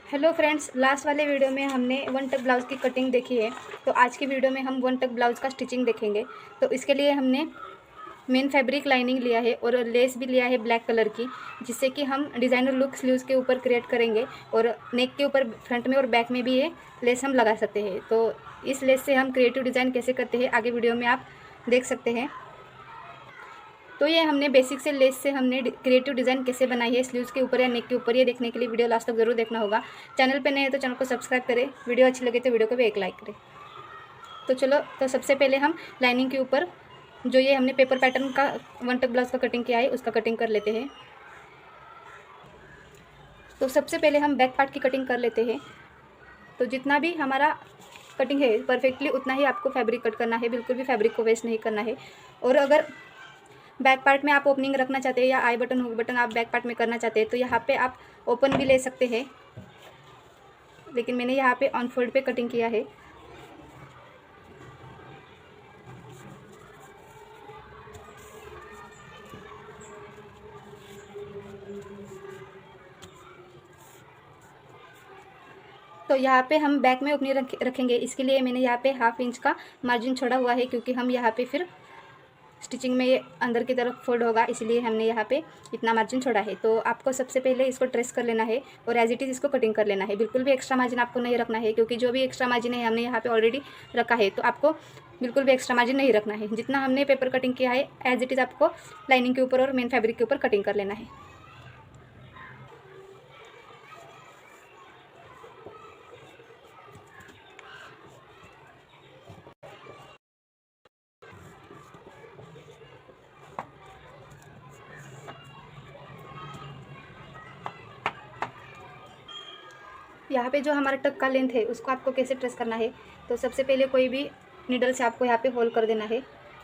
Hello friends, last वाले video में हमने वन टक ब्लाउज़ की कटिंग देखी है। तो आज की वीडियो में हम वन टक ब्लाउज़ का स्टिचिंग देखेंगे। तो इसके लिए हमने मेन फैब्रिक लाइनिंग लिया है और लेस भी लिया है ब्लैक कलर की, जिससे कि हम डिज़ाइनर लुक स्लीव्स के ऊपर क्रिएट करेंगे और नेक के ऊपर फ्रंट में और बैक में भी ये लेस हम लगा सकते हैं। तो इस लेस से हम क्रिएटिव डिज़ाइन कैसे करते हैं आगे वीडियो में आप देख सकते हैं। तो ये हमने बेसिक से लेस से हमने क्रिएटिव डिज़ाइन कैसे बनाई है स्लीव्स के ऊपर या नेक के ऊपर, ये देखने के लिए वीडियो लास्ट तक जरूर देखना होगा। चैनल पे नए हैं तो चैनल को सब्सक्राइब करें, वीडियो अच्छी लगे तो वीडियो को भी एक लाइक करें। तो चलो, तो सबसे पहले हम लाइनिंग के ऊपर जो ये हमने पेपर पैटर्न का वन टक ब्लाउज का कटिंग किया है उसका कटिंग कर लेते हैं। तो सबसे पहले हम बैक पार्ट की कटिंग कर लेते हैं। तो जितना भी हमारा कटिंग है परफेक्टली उतना ही आपको फैब्रिक कट करना है, बिल्कुल भी फैब्रिक को वेस्ट नहीं करना है। और अगर बैक पार्ट में आप ओपनिंग रखना चाहते हैं या आई बटन हुक बटन आप बैक पार्ट में करना चाहते हैं तो यहाँ पे आप ओपन भी ले सकते हैं, लेकिन मैंने यहाँ पे ऑन फोल्ड पे कटिंग किया है। तो यहाँ पे हम बैक में ओपनिंग रखेंगे, इसके लिए मैंने यहाँ पे 1/2 इंच का मार्जिन छोड़ा हुआ है, क्योंकि हम यहाँ पे फिर स्टिचिंग में ये अंदर की तरफ फोल्ड होगा, इसलिए हमने यहाँ पे इतना मार्जिन छोड़ा है। तो आपको सबसे पहले इसको ट्रेस कर लेना है और एज इट इज़ इसको कटिंग कर लेना है। बिल्कुल भी एक्स्ट्रा मार्जिन आपको नहीं रखना है, क्योंकि जो भी एक्स्ट्रा मार्जिन है हमने यहाँ पे ऑलरेडी रखा है, तो आपको बिल्कुल भी एक्स्ट्रा मार्जिन नहीं रखना है। जितना हमने पेपर कटिंग किया है एज इट इज़ आपको लाइनिंग के ऊपर और मेन फैब्रिक के ऊपर कटिंग कर लेना है। यहाँ पे जो हमारा टक का लेंथ है उसको आपको कैसे ट्रेस करना है, तो सबसे पहले कोई भी नीडल से आपको यहाँ पे होल्ड कर देना है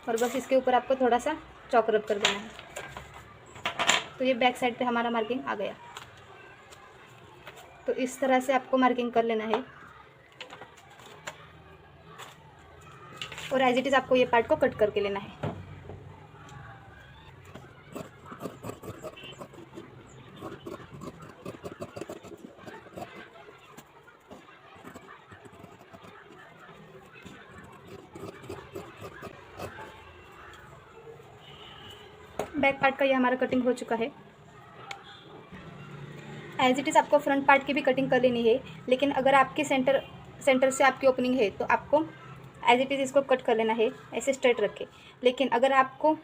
और बस इसके ऊपर आपको थोड़ा सा चौक रब कर देना है। तो ये बैक साइड पे हमारा मार्किंग आ गया। तो इस तरह से आपको मार्किंग कर लेना है और एज इट इज़ आपको ये पार्ट को कट करके लेना है। बैक पार्ट का ये हमारा कटिंग हो चुका है। एज इट इज़ आपको फ्रंट पार्ट की भी कटिंग कर लेनी है, लेकिन अगर आपके सेंटर से आपकी ओपनिंग है तो आपको एज इट इज़ इसको कट कर लेना है ऐसे स्ट्रेट रख के। लेकिन अगर आपको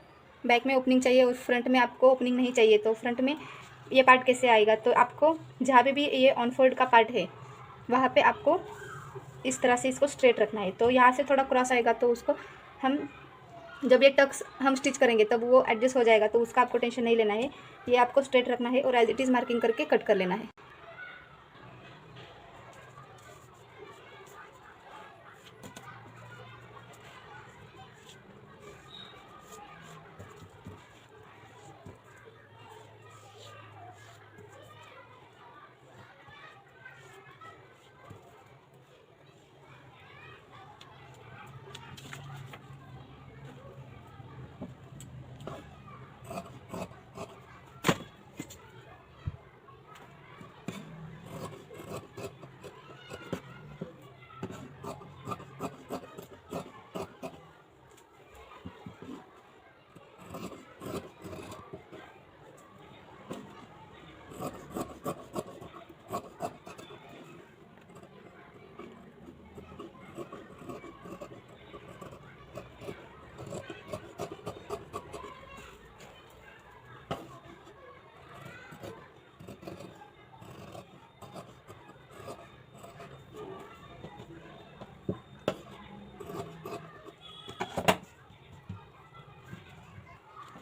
बैक में ओपनिंग चाहिए और फ्रंट में आपको ओपनिंग नहीं चाहिए तो फ्रंट में ये पार्ट कैसे आएगा, तो आपको जहाँ पे भी ये ऑन फोल्ड का पार्ट है वहाँ पे आपको इस तरह से इसको स्ट्रेट रखना है। तो यहाँ से थोड़ा क्रॉस आएगा तो उसको हम जब ये टक्स हम स्टिच करेंगे तब वो एडजस्ट हो जाएगा, तो उसका आपको टेंशन नहीं लेना है। ये आपको स्ट्रेट रखना है और एज इट इज़ मार्किंग करके कट कर लेना है।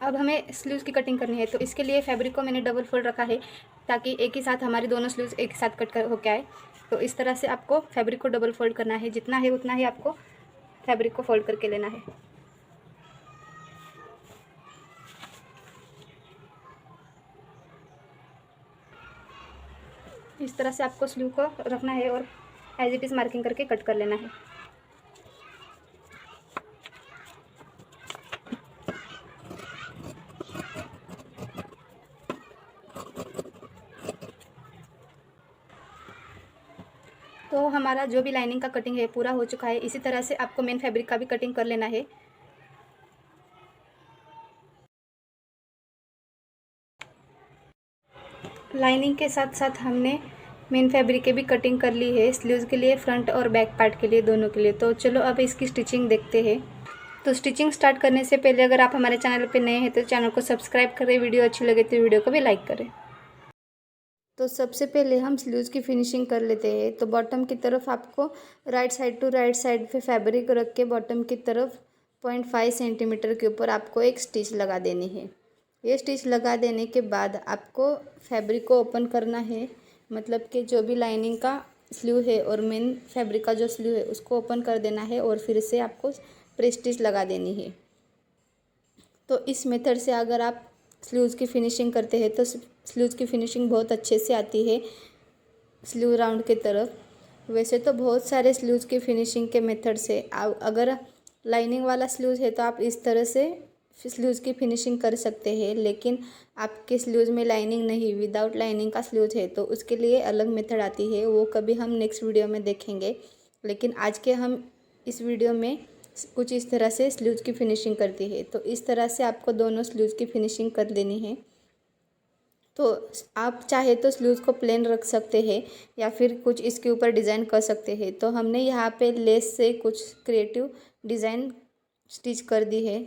अब हमें स्लीव्स की कटिंग करनी है, तो इसके लिए फैब्रिक को मैंने डबल फोल्ड रखा है ताकि एक ही साथ हमारी दोनों स्लीव्स एक ही साथ कट कर होके आए। तो इस तरह से आपको फैब्रिक को डबल फोल्ड करना है, जितना है उतना ही आपको फैब्रिक को फोल्ड करके लेना है। इस तरह से आपको स्लीव को रखना है और एज इट इज़ मार्किंग करके कट कर लेना है। तो हमारा जो भी लाइनिंग का कटिंग है पूरा हो चुका है। इसी तरह से आपको मेन फैब्रिक का भी कटिंग कर लेना है। लाइनिंग के साथ साथ हमने मेन फैब्रिक की भी कटिंग कर ली है, स्लीव्स के लिए, फ्रंट और बैक पार्ट के लिए, दोनों के लिए। तो चलो अब इसकी स्टिचिंग देखते हैं। तो स्टिचिंग स्टार्ट करने से पहले अगर आप हमारे चैनल पर नए हैं तो चैनल को सब्सक्राइब करें, वीडियो अच्छी लगे तो वीडियो को भी लाइक करें। तो सबसे पहले हम स्लीव्स की फिनिशिंग कर लेते हैं। तो बॉटम की तरफ आपको right side to right side पे फैब्रिक रख के बॉटम की तरफ 0.5 सेंटीमीटर के ऊपर आपको एक स्टिच लगा देनी है। ये स्टिच लगा देने के बाद आपको फैब्रिक को ओपन करना है, मतलब कि जो भी लाइनिंग का स्लीव है और मेन फैब्रिक का जो स्लीव है उसको ओपन कर देना है और फिर से आपको प्रेस स्टिच लगा देनी है। तो इस मेथड से अगर आप स्लीव्स की फिनिशिंग करते हैं तो स्लीव्स की फिनिशिंग बहुत अच्छे से आती है स्लीव राउंड की तरफ। वैसे तो बहुत सारे स्लीव्स की फिनिशिंग के मेथड से अगर लाइनिंग वाला स्लीव्स है तो आप इस तरह से स्लीव्स की फिनिशिंग कर सकते हैं, लेकिन आपके स्लीव्स में लाइनिंग नहीं, विदाउट लाइनिंग का स्लीव्स है तो उसके लिए अलग मेथड आती है, वो कभी हम नेक्स्ट वीडियो में देखेंगे। लेकिन आज के हम इस वीडियो में कुछ इस तरह से स्लीव्स की फिनिशिंग करती है। तो इस तरह से आपको दोनों स्लीव्स की फिनिशिंग कर लेनी है। तो आप चाहे तो स्लीव्स को प्लेन रख सकते हैं या फिर कुछ इसके ऊपर डिज़ाइन कर सकते हैं। तो हमने यहाँ पे लेस से कुछ क्रिएटिव डिज़ाइन स्टिच कर दी है,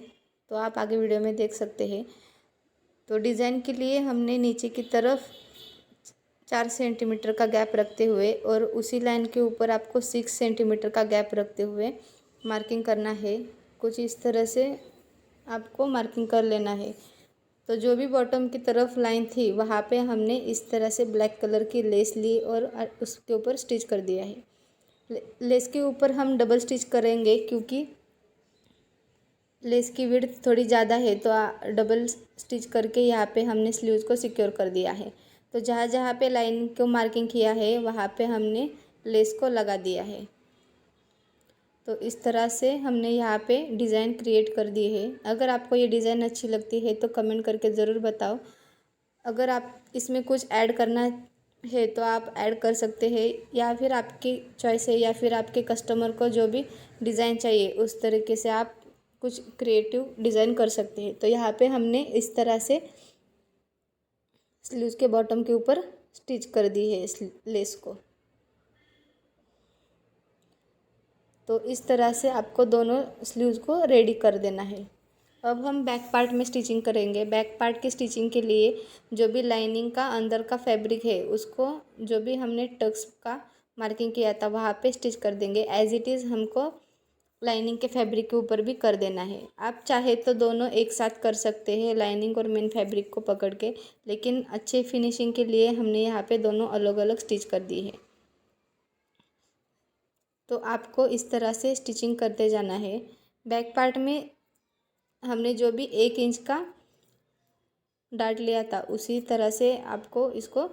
तो आप आगे वीडियो में देख सकते हैं। तो डिज़ाइन के लिए हमने नीचे की तरफ 4 सेंटीमीटर का गैप रखते हुए और उसी लाइन के ऊपर आपको 6 सेंटीमीटर का गैप रखते हुए मार्किंग करना है। कुछ इस तरह से आपको मार्किंग कर लेना है। तो जो भी बॉटम की तरफ लाइन थी वहाँ पे हमने इस तरह से ब्लैक कलर की लेस ली और उसके ऊपर स्टिच कर दिया है। लेस के ऊपर हम डबल स्टिच करेंगे क्योंकि लेस की विड्थ थोड़ी ज़्यादा है, तो डबल स्टिच करके यहाँ पे हमने स्लीव्स को सिक्योर कर दिया है। तो जहाँ जहाँ पे लाइन को मार्किंग किया है वहाँ पे हमने लेस को लगा दिया है। तो इस तरह से हमने यहाँ पे डिज़ाइन क्रिएट कर दी है। अगर आपको ये डिज़ाइन अच्छी लगती है तो कमेंट करके ज़रूर बताओ। अगर आप इसमें कुछ ऐड करना है तो आप ऐड कर सकते हैं, या फिर आपकी चॉइस है, या फिर आपके कस्टमर को जो भी डिज़ाइन चाहिए उस तरीके से आप कुछ क्रिएटिव डिज़ाइन कर सकते हैं। तो यहाँ पे हमने इस तरह से स्लीव्स के बॉटम के ऊपर स्टिच कर दी है इस लेस को। तो इस तरह से आपको दोनों स्लीव्स को रेडी कर देना है। अब हम बैक पार्ट में स्टिचिंग करेंगे। बैक पार्ट की स्टिचिंग के लिए जो भी लाइनिंग का अंदर का फैब्रिक है उसको जो भी हमने टक्स का मार्किंग किया था वहाँ पे स्टिच कर देंगे। एज इट इज़ हमको लाइनिंग के फैब्रिक के ऊपर भी कर देना है। आप चाहे तो दोनों एक साथ कर सकते हैं, लाइनिंग और मेन फैब्रिक को पकड़ के, लेकिन अच्छे फिनिशिंग के लिए हमने यहाँ पे दोनों अलग अलग स्टिच कर दी है। तो आपको इस तरह से स्टिचिंग करते जाना है। बैक पार्ट में हमने जो भी 1 इंच का डार्ट लिया था उसी तरह से आपको इसको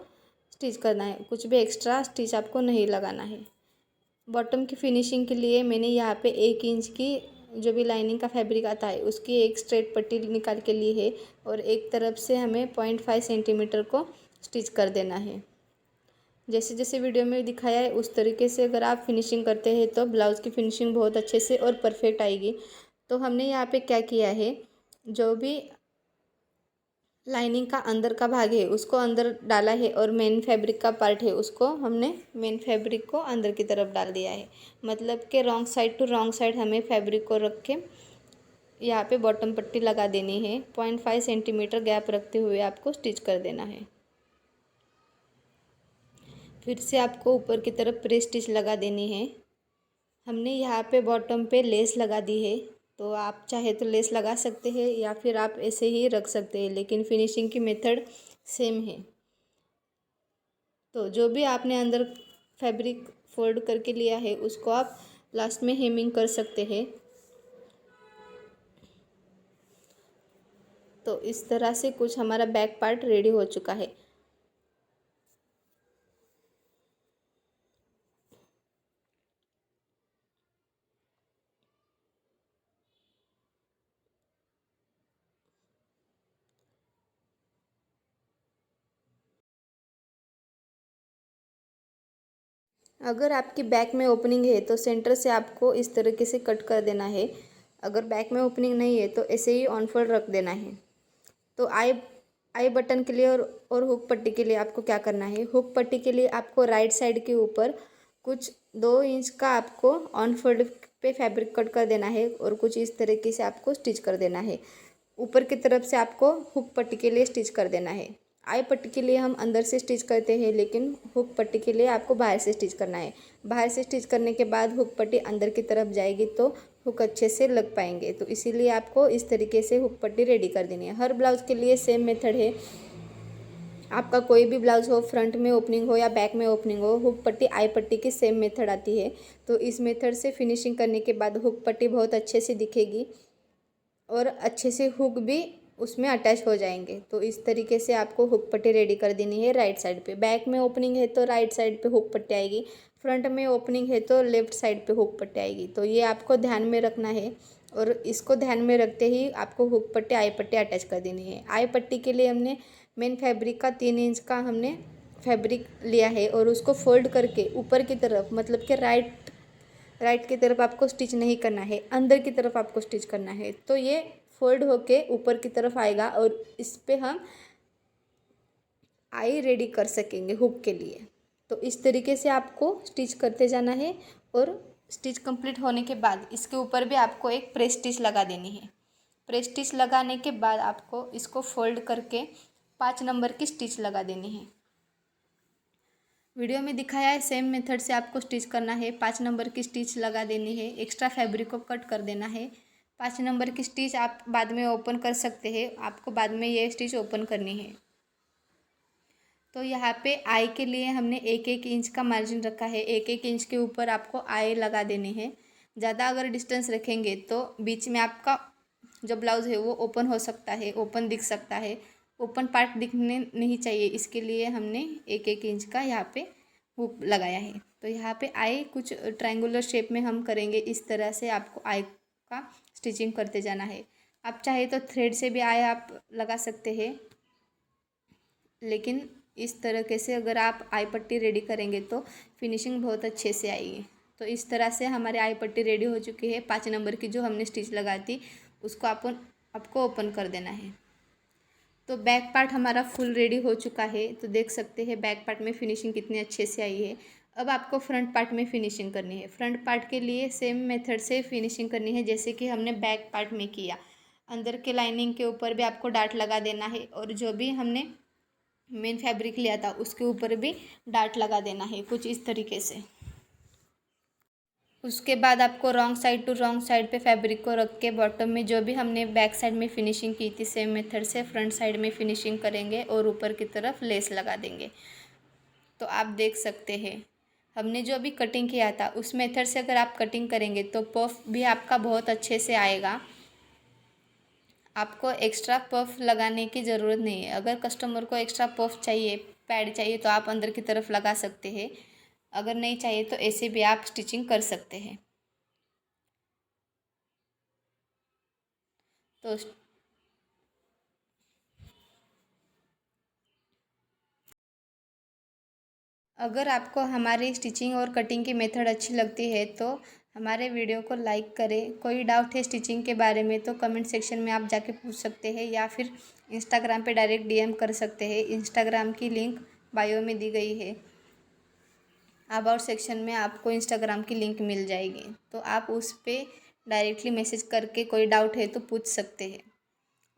स्टिच करना है, कुछ भी एक्स्ट्रा स्टिच आपको नहीं लगाना है। बॉटम की फिनिशिंग के लिए मैंने यहाँ पे 1 इंच की जो भी लाइनिंग का फैब्रिक आता है उसकी एक स्ट्रेट पट्टी निकाल के ली है और एक तरफ से हमें 0.5 सेंटीमीटर को स्टिच कर देना है। जैसे जैसे वीडियो में दिखाया है उस तरीके से अगर आप फिनिशिंग करते हैं तो ब्लाउज़ की फिनिशिंग बहुत अच्छे से और परफेक्ट आएगी। तो हमने यहाँ पे क्या किया है, जो भी लाइनिंग का अंदर का भाग है उसको अंदर डाला है और मेन फैब्रिक का पार्ट है उसको हमने मेन फैब्रिक को अंदर की तरफ डाल दिया है। मतलब कि wrong side to wrong side हमें फैब्रिक को रख के यहाँ पे बॉटम पट्टी लगा देनी है। 0.5 सेंटीमीटर गैप रखते हुए आपको स्टिच कर देना है। फिर से आपको ऊपर की तरफ प्रेस स्टिच लगा देनी है। हमने यहाँ पे बॉटम पे लेस लगा दी है, तो आप चाहे तो लेस लगा सकते हैं या फिर आप ऐसे ही रख सकते हैं, लेकिन फिनिशिंग की मेथड सेम है। तो जो भी आपने अंदर फैब्रिक फोल्ड करके लिया है उसको आप लास्ट में हेमिंग कर सकते हैं। तो इस तरह से कुछ हमारा बैक पार्ट रेडी हो चुका है। अगर आपकी बैक में ओपनिंग है तो सेंटर से आपको इस तरीके से कट कर देना है। अगर बैक में ओपनिंग नहीं है तो ऐसे ही ऑन फोल्ड रख देना है। तो आई आई बटन के लिए और हुक पट्टी के लिए आपको क्या करना है, हुक पट्टी के लिए आपको राइट साइड के ऊपर कुछ 2 इंच का आपको ऑन फोल्ड पे फैब्रिक कट कर देना है और कुछ इस तरीके से आपको स्टिच कर देना है। ऊपर की तरफ से आपको हुक पट्टी के लिए स्टिच कर देना है। आई पट्टी के लिए हम अंदर से स्टिच करते हैं, लेकिन हुक पट्टी के लिए आपको बाहर से स्टिच करना है। बाहर से स्टिच करने के बाद हुक पट्टी अंदर की तरफ जाएगी तो हुक अच्छे से लग पाएंगे। तो इसीलिए आपको इस तरीके से हुक पट्टी रेडी कर देनी है। हर ब्लाउज़ के लिए सेम मेथड है। आपका कोई भी ब्लाउज़ हो, फ्रंट में ओपनिंग हो या बैक में ओपनिंग हो, हुक पट्टी आई पट्टी की सेम मेथड आती है। तो इस मेथड से फिनिशिंग करने के बाद हुक पट्टी बहुत अच्छे से दिखेगी और अच्छे से हुक भी उसमें अटैच हो जाएंगे। तो इस तरीके से आपको हुक पट्टी रेडी कर देनी है राइट साइड पे। बैक में ओपनिंग है तो राइट साइड पे हुक पट्टी आएगी, फ्रंट में ओपनिंग है तो लेफ़्ट साइड पे हुक पट्टी आएगी। तो ये आपको ध्यान में रखना है और इसको ध्यान में रखते ही आपको हुक पट्टी आई पट्टी अटैच कर देनी है। आई पट्टी के लिए हमने मेन फैब्रिक का 3 इंच का हमने फैब्रिक लिया है और उसको फोल्ड करके ऊपर की तरफ, मतलब कि राइट की तरफ आपको स्टिच नहीं करना है, अंदर की तरफ आपको स्टिच करना है। तो ये फोल्ड होके ऊपर की तरफ आएगा और इस पे हम आई रेडी कर सकेंगे हुक के लिए। तो इस तरीके से आपको स्टिच करते जाना है और स्टिच कंप्लीट होने के बाद इसके ऊपर भी आपको एक प्रेस स्टिच लगा देनी है। प्रेस स्टिच लगाने के बाद आपको इसको फोल्ड करके 5 नंबर की स्टिच लगा देनी है। वीडियो में दिखाया है सेम मेथड से आपको स्टिच करना है। 5 नंबर की स्टिच लगा देनी है, एक्स्ट्रा फैब्रिक को कट कर देना है। 5 नंबर की स्टिच आप बाद में ओपन कर सकते हैं, आपको बाद में ये स्टिच ओपन करनी है। तो यहाँ पे आई के लिए हमने 1-1 इंच का मार्जिन रखा है। 1-1 इंच के ऊपर आपको आई लगा देनी है। ज़्यादा अगर डिस्टेंस रखेंगे तो बीच में आपका जो ब्लाउज़ है वो ओपन हो सकता है, ओपन दिख सकता है। ओपन पार्ट दिखने नहीं चाहिए, इसके लिए हमने 1-1 इंच का यहाँ पे हुक लगाया है। तो यहाँ पे आई कुछ ट्रायंगुलर शेप में हम करेंगे। इस तरह से आपको आई का स्टिचिंग करते जाना है। आप चाहे तो थ्रेड से भी आई आप लगा सकते हैं, लेकिन इस तरीके से अगर आप आई पट्टी रेडी करेंगे तो फिनिशिंग बहुत अच्छे से आएगी। तो इस तरह से हमारी आई पट्टी रेडी हो चुकी है। 5 नंबर की जो हमने स्टिच लगाई थी उसको आपको ओपन कर देना है। तो बैक पार्ट हमारा फुल रेडी हो चुका है। तो देख सकते हैं बैक पार्ट में फिनिशिंग कितनी अच्छे से आई है। अब आपको फ्रंट पार्ट में फिनिशिंग करनी है। फ्रंट पार्ट के लिए सेम मेथड से फिनिशिंग करनी है जैसे कि हमने बैक पार्ट में किया। अंदर के लाइनिंग के ऊपर भी आपको डार्ट लगा देना है और जो भी हमने मेन फैब्रिक लिया था उसके ऊपर भी डार्ट लगा देना है कुछ इस तरीके से। उसके बाद आपको wrong side to wrong side पे फैब्रिक को रख के बॉटम में जो भी हमने बैक साइड में फिनिशिंग की थी सेम मेथड से फ्रंट साइड में फिनिशिंग करेंगे और ऊपर की तरफ लेस लगा देंगे। तो आप देख सकते हैं हमने जो अभी कटिंग किया था उस मेथड से अगर आप कटिंग करेंगे तो पफ भी आपका बहुत अच्छे से आएगा। आपको एक्स्ट्रा पफ लगाने की ज़रूरत नहीं है। अगर कस्टमर को एक्स्ट्रा पफ चाहिए, पैड चाहिए तो आप अंदर की तरफ लगा सकते हैं। अगर नहीं चाहिए तो ऐसे भी आप स्टिचिंग कर सकते हैं। तो अगर आपको हमारी स्टिचिंग और कटिंग की मेथड अच्छी लगती है तो हमारे वीडियो को लाइक करें। कोई डाउट है स्टिचिंग के बारे में तो कमेंट सेक्शन में आप जाके पूछ सकते हैं या फिर इंस्टाग्राम पे डायरेक्ट डीएम कर सकते हैं। इंस्टाग्राम की लिंक बायो में दी गई है। अबाउट सेक्शन में आपको इंस्टाग्राम की लिंक मिल जाएगी, तो आप उस पर डायरेक्टली मैसेज करके कोई डाउट है तो पूछ सकते हैं।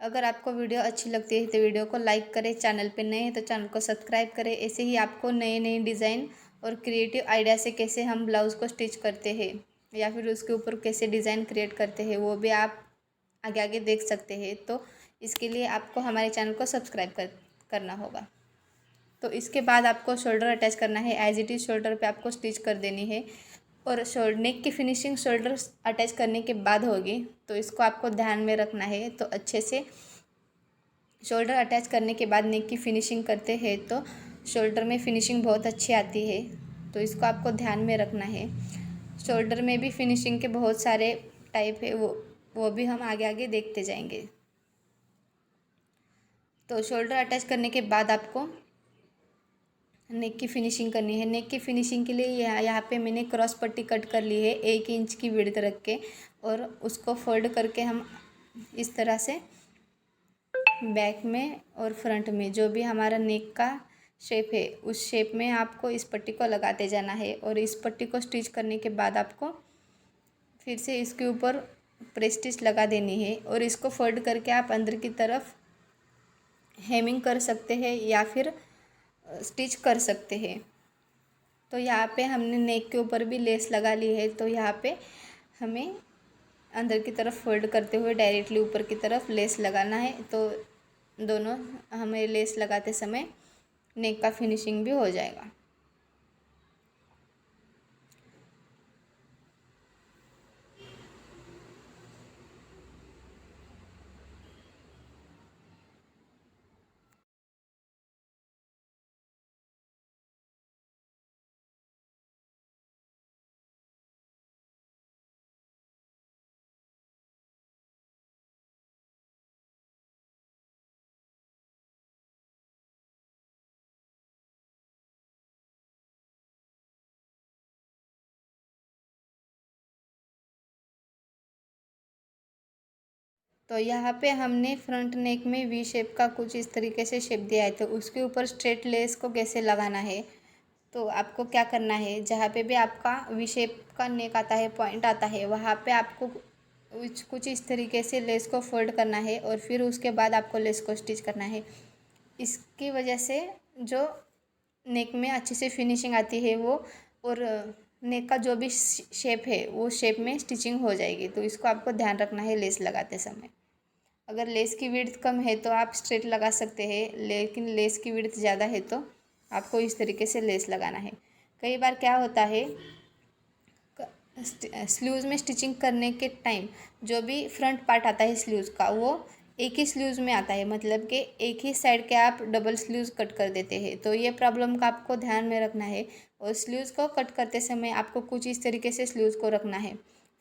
अगर आपको वीडियो अच्छी लगती है तो वीडियो को लाइक करें, चैनल पे नए हैं तो चैनल को सब्सक्राइब करें। ऐसे ही आपको नए नए डिज़ाइन और क्रिएटिव आइडिया से कैसे हम ब्लाउज़ को स्टिच करते हैं या फिर उसके ऊपर कैसे डिज़ाइन क्रिएट करते हैं वो भी आप आगे आगे देख सकते हैं। तो इसके लिए आपको हमारे चैनल को सब्सक्राइब करना होगा। तो इसके बाद आपको शोल्डर अटैच करना है। एज इट इज़ शोल्डर पे आपको स्टिच कर देनी है और नेक की फिनिशिंग शोल्डर अटैच करने के बाद होगी, तो इसको आपको ध्यान में रखना है। तो अच्छे से शोल्डर अटैच करने के बाद नेक की फिनिशिंग करते हैं तो शोल्डर में फिनिशिंग बहुत अच्छी आती है। तो इसको आपको ध्यान में रखना है। शोल्डर में भी फिनिशिंग के बहुत सारे टाइप है, वो भी हम आगे आगे देखते जाएंगे। तो शोल्डर अटैच करने के बाद आपको नेक की फिनिशिंग करनी है। नेक की फिनिशिंग के लिए यहाँ पे मैंने क्रॉस पट्टी कट कर ली है 1 इंच की विड्थ रख के, और उसको फोल्ड करके हम इस तरह से बैक में और फ्रंट में जो भी हमारा नेक का शेप है उस शेप में आपको इस पट्टी को लगाते जाना है। और इस पट्टी को स्टिच करने के बाद आपको फिर से इसके ऊपर प्रेस स्टिच लगा देनी है, और इसको फोल्ड करके आप अंदर की तरफ हेमिंग कर सकते हैं या फिर स्टिच कर सकते हैं। तो यहाँ पे हमने नेक के ऊपर भी लेस लगा ली है, तो यहाँ पे हमें अंदर की तरफ फोल्ड करते हुए डायरेक्टली ऊपर की तरफ लेस लगाना है। तो दोनों हमें लेस लगाते समय नेक का फिनिशिंग भी हो जाएगा। तो यहाँ पे हमने फ्रंट नेक में वी शेप का कुछ इस तरीके से शेप दिया है, तो उसके ऊपर स्ट्रेट लेस को कैसे लगाना है। तो आपको क्या करना है, जहाँ पे भी आपका वी शेप का नेक आता है, पॉइंट आता है, वहाँ पे आपको कुछ इस तरीके से लेस को फोल्ड करना है, और फिर उसके बाद आपको लेस को स्टिच करना है। इसकी वजह से जो नेक में अच्छे से फिनिशिंग आती है वो, और नेक का जो भी शेप है वो शेप में स्टिचिंग हो जाएगी। तो इसको आपको ध्यान रखना है लेस लगाते समय। अगर लेस की विड्थ कम है तो आप स्ट्रेट लगा सकते हैं, लेकिन लेस की विड्थ ज़्यादा है तो आपको इस तरीके से लेस लगाना है। कई बार क्या होता है, स्लीव्स में स्टिचिंग करने के टाइम जो भी फ्रंट पार्ट आता है स्लीव्स का वो एक ही स्लीव्स में आता है, मतलब कि एक ही साइड के आप डबल स्लीव्स कट कर देते हैं। तो ये प्रॉब्लम का आपको ध्यान में रखना है, और स्लीव्स को कट करते समय आपको कुछ इस तरीके से स्लीव्स को रखना है।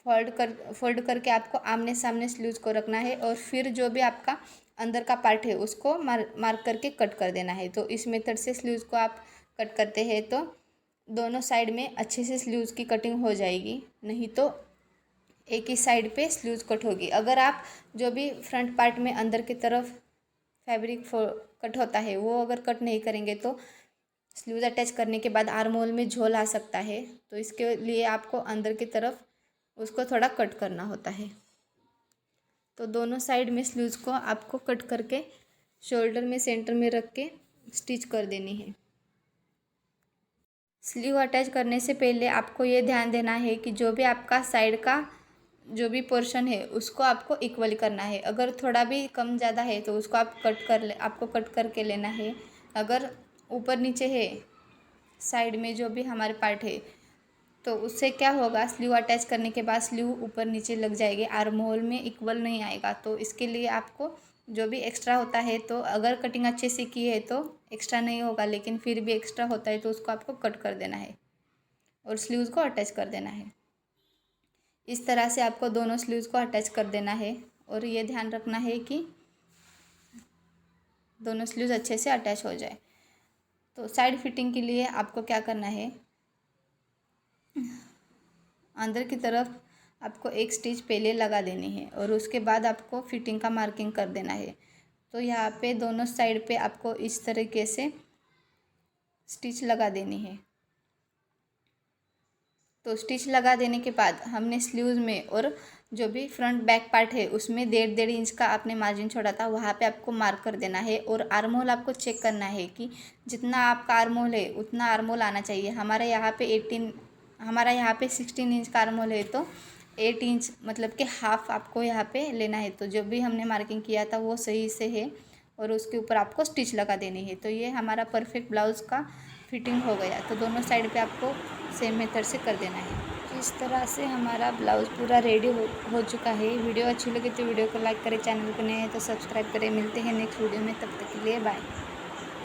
फोल्ड करके आपको आमने सामने स्लीव्स को रखना है, और फिर जो भी आपका अंदर का पार्ट है उसको मार्क करके कट कर देना है। तो इस मेथड से स्लीव्स को आप कट करते हैं तो दोनों साइड में अच्छे से स्लीव्स की कटिंग हो जाएगी, नहीं तो एक ही साइड पे स्लीव्स कट होगी। अगर आप जो भी फ्रंट पार्ट में अंदर की तरफ फैब्रिक कट होता है वो अगर कट नहीं करेंगे तो स्लीव्स अटैच करने के बाद आर्म होल में झोल आ सकता है। तो इसके लिए आपको अंदर की तरफ उसको थोड़ा कट करना होता है। तो दोनों साइड में स्लीव्स को आपको कट करके शोल्डर में सेंटर में रख के स्टिच कर देनी है। स्लीव अटैच करने से पहले आपको ये ध्यान देना है कि जो भी आपका साइड का जो भी पोर्शन है उसको आपको इक्वल करना है। अगर थोड़ा भी कम ज़्यादा है तो उसको आपको कट करके लेना है। अगर ऊपर नीचे है साइड में जो भी हमारे पार्ट है तो उससे क्या होगा, स्लीव अटैच करने के बाद स्लीव ऊपर नीचे लग जाएगी, आर्म होल में इक्वल नहीं आएगा। तो इसके लिए आपको जो भी एक्स्ट्रा होता है, तो अगर कटिंग अच्छे से की है तो एक्स्ट्रा नहीं होगा, लेकिन फिर भी एक्स्ट्रा होता है तो उसको आपको कट कर देना है और स्लीव्स को अटैच कर देना है। इस तरह से आपको दोनों स्लीव्स को अटैच कर देना है, और ये ध्यान रखना है कि दोनों स्लीव्स अच्छे से अटैच हो जाए। तो साइड फिटिंग के लिए आपको क्या करना है, अंदर की तरफ आपको एक स्टिच पहले लगा देनी है और उसके बाद आपको फिटिंग का मार्किंग कर देना है। तो यहाँ पे दोनों साइड पे आपको इस तरीके से स्टिच लगा देनी है। तो स्टिच लगा देने के बाद हमने स्लीव्स में और जो भी फ्रंट बैक पार्ट है उसमें 1.5 इंच का आपने मार्जिन छोड़ा था, वहाँ पे आपको मार्क कर देना है। और आर्म होल आपको चेक करना है कि जितना आपका आर्म होल है उतना आर्म होल आना चाहिए। हमारा यहाँ पे 16 इंच का आर्म होल है, तो 8 इंच मतलब कि हाफ आपको यहाँ पे लेना है। तो जो भी हमने मार्किंग किया था वो सही से है, और उसके ऊपर आपको स्टिच लगा देनी है। तो ये हमारा परफेक्ट ब्लाउज़ का फिटिंग हो गया। तो दोनों साइड पे आपको सेम मेथड से कर देना है। तो इस तरह से हमारा ब्लाउज़ पूरा रेडी हो चुका है। वीडियो अच्छी लगी तो वीडियो को लाइक करें, चैनल को नए हैं तो सब्सक्राइब करें। मिलते हैं नेक्स्ट वीडियो में, तब तक के लिए बाय।